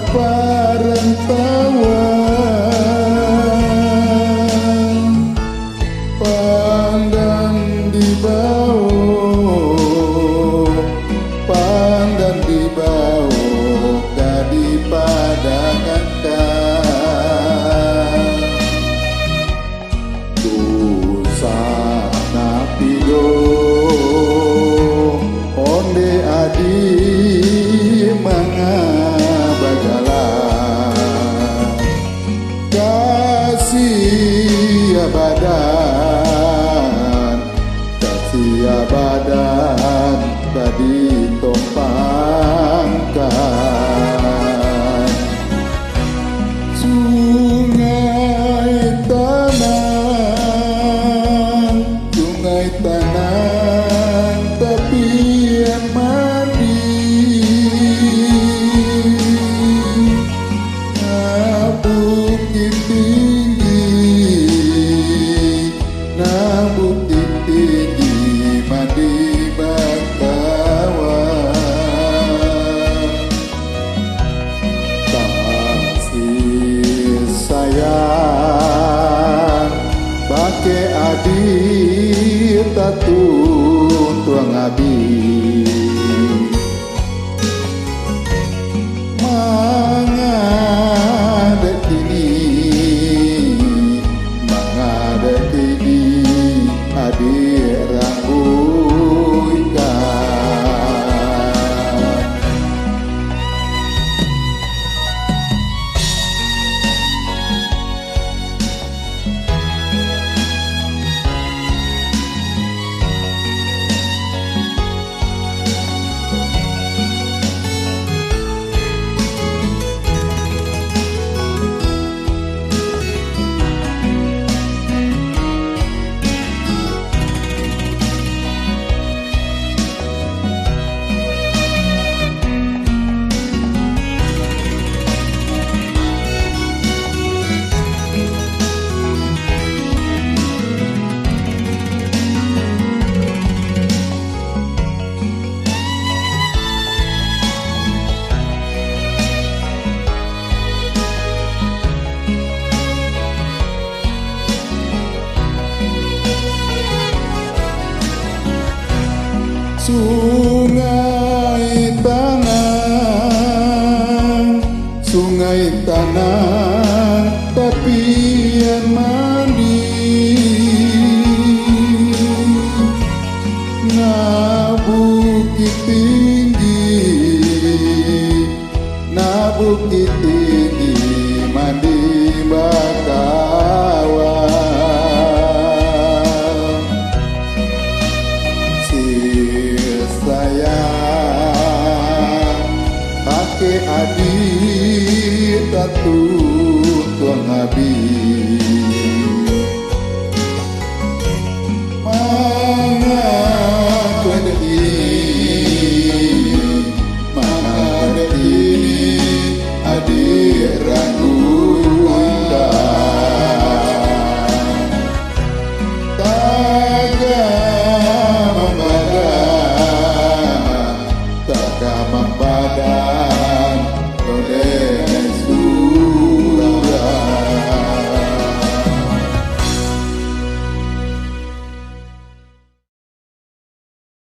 perantauan, pandang di bawah, pandang di bawah, jadi pada kakak dosa napido onde adi mangabagala kasih abadan tadi tompangkan sungai tanah tepian mandi bukit tinggi mandi bakawan kasih sayang bake adi tatu tuang abi mangade kini adi rangguikan sungai tanah tepian mandi na bukit tinggi mandi bakawan sayang pake adi tatu tuang abi mangade ini adi rangguikan tagamang badan